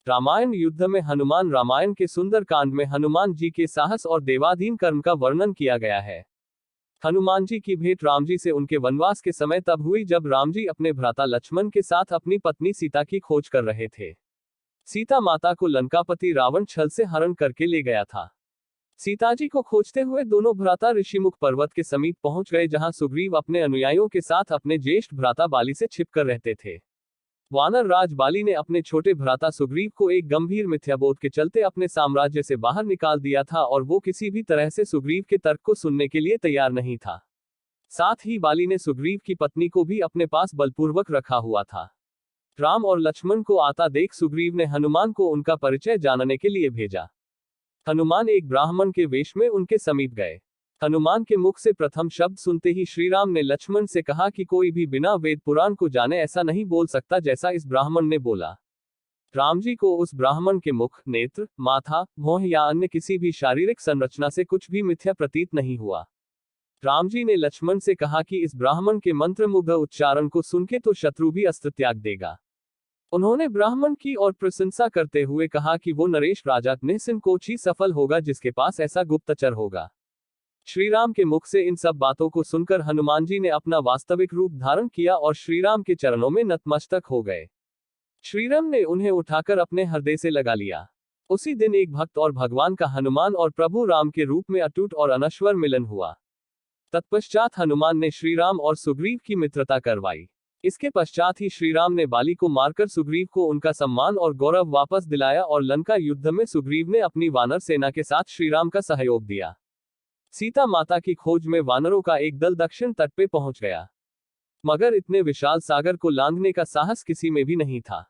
रामायण युद्ध में हनुमान। रामायण के सुंदर कांड में हनुमान जी के साहस और देवाधीन कर्म का वर्णन किया गया है। हनुमान जी की भेंट राम जी से उनके वनवास के समय तब हुई जब राम जी अपने भ्राता लक्ष्मण के साथ अपनी पत्नी सीता की खोज कर रहे थे। सीता माता को लंकापति रावण छल से हरण करके ले गया था। सीता जी को खोजते हुए दोनों भ्राता ऋषिमुख पर्वत के समीप पहुंच गए, जहां सुग्रीव अपने अनुयायियों के साथ अपने ज्येष्ठ भ्राता बाली से छिपकर रहते थे। वानर राज बाली ने अपने छोटे भ्राता सुग्रीव को एक गंभीर मिथ्याबोध के चलते अपने साम्राज्य से बाहर निकाल दिया था और वो किसी भी तरह से सुग्रीव के तर्क को सुनने के लिए तैयार नहीं था। साथ ही बाली ने सुग्रीव की पत्नी को भी अपने पास बलपूर्वक रखा हुआ था। राम और लक्ष्मण को आता देख सुग्रीव ने हनुमान को उनका परिचय जानने के लिए भेजा। हनुमान एक ब्राह्मण के वेश में उनके समीप गए। हनुमान के मुख से प्रथम शब्द सुनते ही श्रीराम ने लक्ष्मण से कहा कि कोई भी बिना वेद पुराण को जाने ऐसा नहीं बोल सकता जैसा इस ब्राह्मण ने बोला। राम जी को उस ब्राह्मण के मुख, नेत्र, माथा, भौह या अन्य किसी भी शारीरिक संरचना से कुछ भी मिथ्या प्रतीत नहीं हुआ। राम जी ने लक्ष्मण से कहा कि इस ब्राह्मण के मंत्रमुग्ध उच्चारण को सुनके तो शत्रु भी अस्त्र त्याग देगा। उन्होंने ब्राह्मण की और प्रशंसा करते हुए कहा कि वो नरेश राजा निःसंकोच ही सफल होगा जिसके पास ऐसा गुप्तचर होगा। श्रीराम के मुख से इन सब बातों को सुनकर हनुमान जी ने अपना वास्तविक रूप धारण किया और श्रीराम के चरणों में नतमस्तक हो गए। श्रीराम ने उन्हें उठाकर अपने हृदय से लगा लिया। उसी दिन एक भक्त और भगवान का हनुमान और प्रभु राम के रूप में अटूट और अनश्वर मिलन हुआ। तत्पश्चात हनुमान ने श्रीराम और सुग्रीव की मित्रता करवाई। इसके पश्चात ही श्रीराम ने बाली को मारकर सुग्रीव को उनका सम्मान और गौरव वापस दिलाया और लंका युद्ध में सुग्रीव ने अपनी वानर सेना के साथ श्रीराम का सहयोग दिया। सीता माता की खोज में वानरों का एक दल दक्षिण तट पे पहुंच गया, मगर इतने विशाल सागर को लांघने का साहस किसी में भी नहीं था।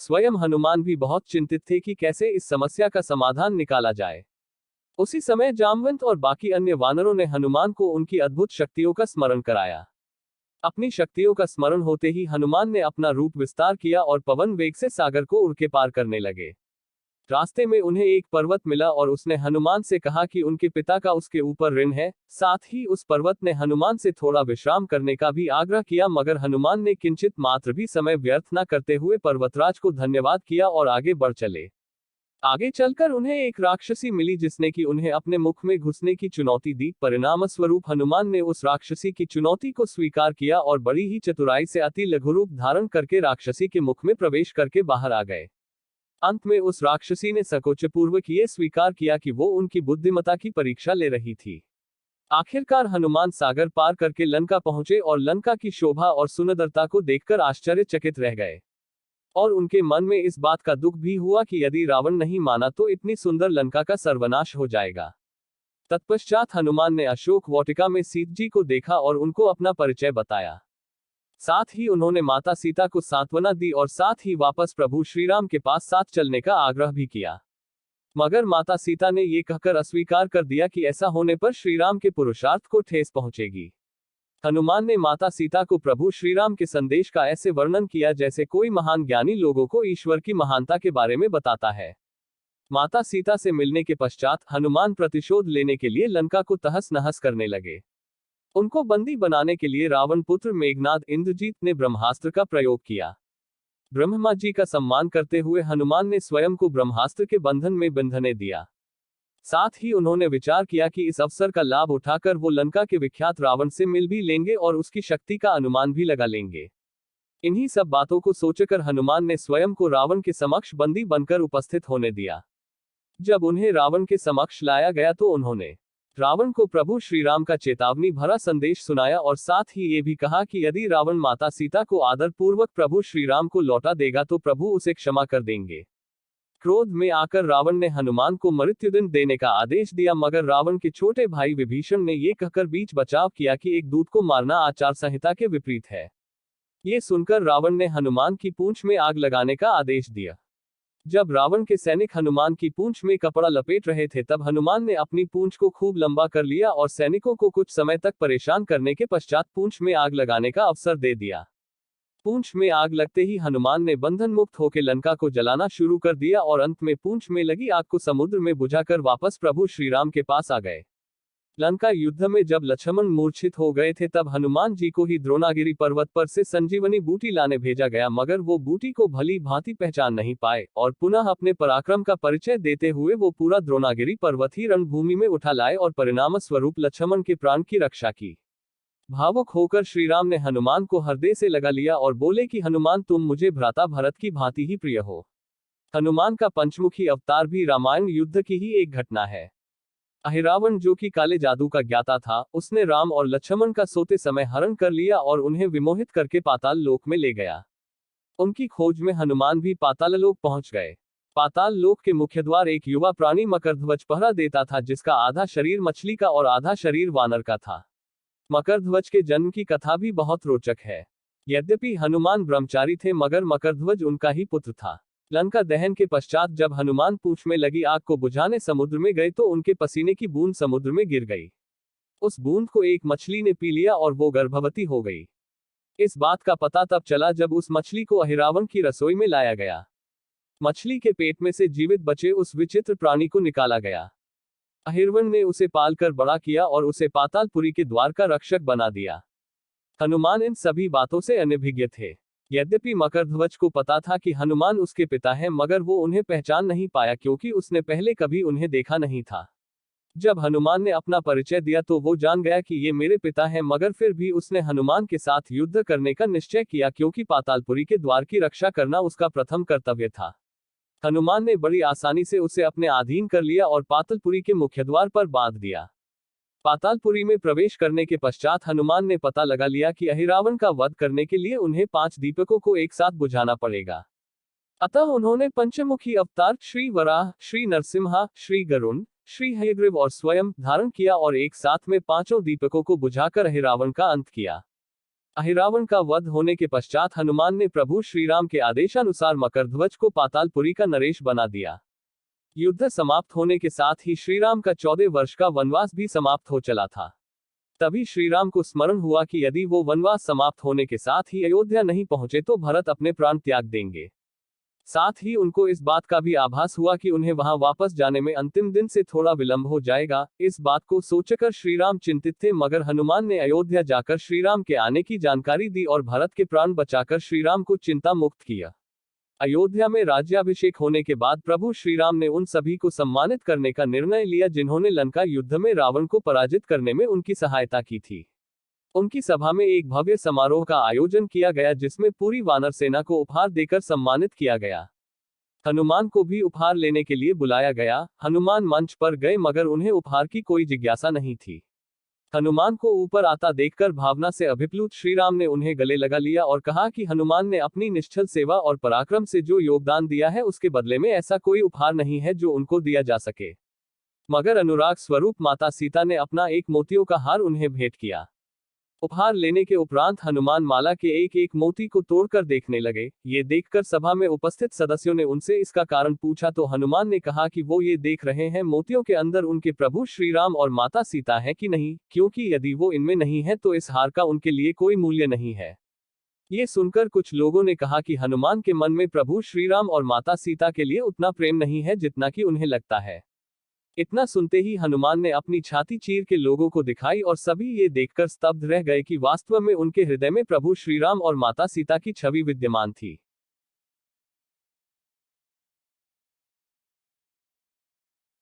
स्वयं हनुमान भी बहुत चिंतित थे कि कैसे इस समस्या का समाधान निकाला जाए। उसी समय जामवंत और बाकी अन्य वानरों ने हनुमान को उनकी अद्भुत शक्तियों का स्मरण कराया। अपनी शक्तियों का स्मरण होते ही हनुमान ने अपना रूप विस्तार किया और पवन वेग से सागर को उड़ के पार करने लगे। रास्ते में उन्हें एक पर्वत मिला और उसने हनुमान से कहा कि उनके पिता का उसके ऊपर ऋण है। साथ ही उस पर्वत ने हनुमान से थोड़ा विश्राम करने का भी आग्रह किया, मगर हनुमान ने किंचित मात्र भी समय व्यर्थ न करते हुए पर्वतराज को धन्यवाद किया और आगे बढ़ चले। आगे चलकर उन्हें एक राक्षसी मिली जिसने कि उन्हें अपने मुख में घुसने की चुनौती दी। परिणाम स्वरूप हनुमान ने उस राक्षसी की चुनौती को स्वीकार किया और बड़ी ही चतुराई से अति लघु रूप धारण करके राक्षसी के मुख में प्रवेश करके बाहर आ गए। अंत में उस राक्षसी ने संकोचपूर्वक ये स्वीकार किया कि वो उनकी बुद्धिमत्ता की परीक्षा ले रही थी। आखिरकार हनुमान सागर पार करके लंका पहुंचे और लंका की शोभा और सुंदरता को देखकर आश्चर्यचकित रह गए। और उनके मन में इस बात का दुख भी हुआ कि यदि रावण नहीं माना तो इतनी सुंदर लंका का सर्वनाश हो जाएगा। तत्पश्चात हनुमान ने अशोक वाटिका में सीता जी को देखा और उनको अपना परिचय बताया। साथ ही उन्होंने माता सीता को सांत्वना दी और साथ ही वापस प्रभु श्रीराम के पास साथ चलने का आग्रह भी किया, मगर माता सीता ने ये कहकर अस्वीकार कर दिया कि ऐसा होने पर श्रीराम के पुरुषार्थ को ठेस पहुंचेगी। हनुमान ने माता सीता को प्रभु श्रीराम के संदेश का ऐसे वर्णन किया जैसे कोई महान ज्ञानी लोगों को ईश्वर की महानता के बारे में बताता है। माता सीता से मिलने के पश्चात हनुमान प्रतिशोध लेने के लिए लंका को तहस नहस करने लगे। उनको बंदी बनाने के लिए रावण पुत्र मेघनाद इंद्रजीत ने ब्रह्मास्त्र का प्रयोग किया। ब्रह्मा जी का सम्मान करते हुए हनुमान ने स्वयं को ब्रह्मास्त्र के बंधन में बंधने दिया। साथ ही उन्होंने विचार किया कि इस अवसर का लाभ उठाकर वो लंका के विख्यात रावण से मिल भी लेंगे और उसकी शक्ति का अनुमान भी लगा लेंगे। इन्हीं सब बातों को सोचकर हनुमान ने स्वयं को रावण के समक्ष बंदी बनकर उपस्थित होने दिया। जब उन्हें रावण के समक्ष लाया गया तो उन्होंने रावण को प्रभु श्रीराम का चेतावनी भरा संदेश सुनाया और साथ ही ये भी कहा कि यदि रावण माता सीता को आदर पूर्वक प्रभु श्रीराम को लौटा देगा तो प्रभु उसे क्षमा कर देंगे। क्रोध में आकर रावण ने हनुमान को मृत्युदंड देने का आदेश दिया, मगर रावण के छोटे भाई विभीषण ने ये कहकर बीच बचाव किया कि एक दूत को मारना आचार संहिता के विपरीत है। ये सुनकर रावण ने हनुमान की पूंछ में आग लगाने का आदेश दिया। जब रावण के सैनिक हनुमान की पूंछ में कपड़ा लपेट रहे थे तब हनुमान ने अपनी पूंछ को खूब लंबा कर लिया और सैनिकों को कुछ समय तक परेशान करने के पश्चात पूंछ में आग लगाने का अवसर दे दिया। पूंछ में आग लगते ही हनुमान ने बंधन मुक्त होकर लंका को जलाना शुरू कर दिया और अंत में पूंछ में लगी आग को समुद्र में बुझाकर वापस प्रभु श्रीराम के पास आ गए। लंका युद्ध में जब लक्ष्मण मूर्छित हो गए थे तब हनुमान जी को ही द्रोणागिरी पर्वत पर से संजीवनी बूटी लाने भेजा गया, मगर वो बूटी को भली भांति पहचान नहीं पाए और पुनः अपने पराक्रम का परिचय देते हुए वो पूरा द्रोणागिरी पर्वत ही रणभूमि में उठा लाए और परिणाम स्वरूप लक्ष्मण के प्राण की रक्षा की। भावुक होकर श्री राम ने हनुमान को हृदय से लगा लिया और बोले कि हनुमान, तुम मुझे भ्राता भरत की भांति ही प्रिय हो। हनुमान का पंचमुखी अवतार भी रामायण युद्ध की ही एक घटना है। अहिरावण जो कि काले जादू का ज्ञाता था, उसने राम और लक्ष्मण का सोते समय हरण कर लिया और उन्हें विमोहित करके पाताल लोक में ले गया। उनकी खोज में हनुमान भी पाताल लोक पहुंच गए। पाताल लोक के मुख्य द्वार एक युवा प्राणी मकरध्वज पहरा देता था, जिसका आधा शरीर मछली का और आधा शरीर वानर का था। मकरध्वज के जन्म की कथा भी बहुत रोचक है। यद्यपि हनुमान ब्रह्मचारी थे, मगर मकरध्वज उनका ही पुत्र था। लंका दहन के पश्चात जब हनुमान पूंछ में लगी आग को बुझाने समुद्र में गए तो उनके पसीने की बूंद समुद्र में गिर गई। उस बूंद को एक मछली ने पी लिया और वो गर्भवती हो गई। इस बात का पता तब चला जब उस मछली को अहिरावण की रसोई में लाया गया। मछली के पेट में से जीवित बचे उस विचित्र प्राणी को निकाला गया। अहिरावण ने उसे पालकर बड़ा किया और उसे पातालपुरी के द्वार का रक्षक बना दिया। हनुमान इन सभी बातों से अनभिज्ञ थे। यद्यपि मकरध्वज को पता था कि हनुमान उसके पिता हैं, मगर वो उन्हें पहचान नहीं पाया क्योंकि उसने पहले कभी उन्हें देखा नहीं था। जब हनुमान ने अपना परिचय दिया तो वो जान गया कि ये मेरे पिता हैं, मगर फिर भी उसने हनुमान के साथ युद्ध करने का निश्चय किया क्योंकि पातालपुरी के द्वार की रक्षा करना उसका प्रथम कर्तव्य था। हनुमान ने बड़ी आसानी से उसे अपने अधीन कर लिया और पातालपुरी के मुख्य द्वार पर बांध दिया। पातालपुरी में प्रवेश करने के पश्चात हनुमान ने पता लगा लिया कि अहिरावण का वध करने के लिए उन्हें 5 दीपकों को एक साथ बुझाना पड़ेगा। अतः उन्होंने पंचमुखी अवतार श्री वराह, श्री नरसिम्हा, श्री गरुण, श्री हयग्रीव और स्वयं धारण किया और एक साथ में 5 दीपकों को बुझाकर अहिरावण का अंत किया। अहिरावण का वध होने के पश्चात हनुमान ने प्रभु श्रीराम के आदेशानुसार मकरध्वज को पातालपुरी का नरेश बना दिया। युद्ध समाप्त होने के साथ ही श्रीराम का 14 वर्ष का वनवास भी समाप्त हो चला था। तभी श्रीराम को स्मरण हुआ कि यदि वो वनवास समाप्त होने के साथ ही अयोध्या नहीं पहुंचे तो भरत अपने प्राण त्याग देंगे। साथ ही उनको इस बात का भी आभास हुआ कि उन्हें वहां वापस जाने में अंतिम दिन से थोड़ा विलंब हो जाएगा। इस बात को सोचकर श्रीराम चिंतित थे, मगर हनुमान ने अयोध्या जाकर श्रीराम के आने की जानकारी दी और भरत के प्राण बचाकर श्रीराम को चिंता मुक्त किया। अयोध्या में राज्याभिषेक होने के बाद प्रभु श्रीराम ने उन सभी को सम्मानित करने का निर्णय लिया जिन्होंने लंका युद्ध में रावण को पराजित करने में उनकी सहायता की थी। उनकी सभा में एक भव्य समारोह का आयोजन किया गया जिसमें पूरी वानर सेना को उपहार देकर सम्मानित किया गया। हनुमान को भी उपहार लेने के लिए बुलाया गया। हनुमान मंच पर गए, मगर उन्हें उपहार की कोई जिज्ञासा नहीं थी। हनुमान को ऊपर आता देखकर भावना से अभिप्लुत श्रीराम ने उन्हें गले लगा लिया और कहा कि हनुमान ने अपनी निश्चल सेवा और पराक्रम से जो योगदान दिया है उसके बदले में ऐसा कोई उपहार नहीं है जो उनको दिया जा सके। मगर अनुराग स्वरूप माता सीता ने अपना एक मोतियों का हार उन्हें भेंट किया। उपहार लेने के उपरांत हनुमान माला के एक एक मोती को तोड़कर देखने लगे। ये देखकर सभा में उपस्थित सदस्यों ने उनसे इसका कारण पूछा तो हनुमान ने कहा कि वो ये देख रहे हैं मोतियों के अंदर उनके प्रभु श्रीराम और माता सीता है कि नहीं, क्योंकि यदि वो इनमें नहीं है तो इस हार का उनके लिए कोई मूल्य नहीं है। ये सुनकर कुछ लोगों ने कहा कि हनुमान के मन में प्रभु श्रीराम और माता सीता के लिए उतना प्रेम नहीं है जितना कि उन्हें लगता है। इतना सुनते ही हनुमान ने अपनी छाती चीर के लोगों को दिखाई और सभी ये देखकर स्तब्ध रह गए कि वास्तव में उनके हृदय में प्रभु श्रीराम और माता सीता की छवि विद्यमान थी।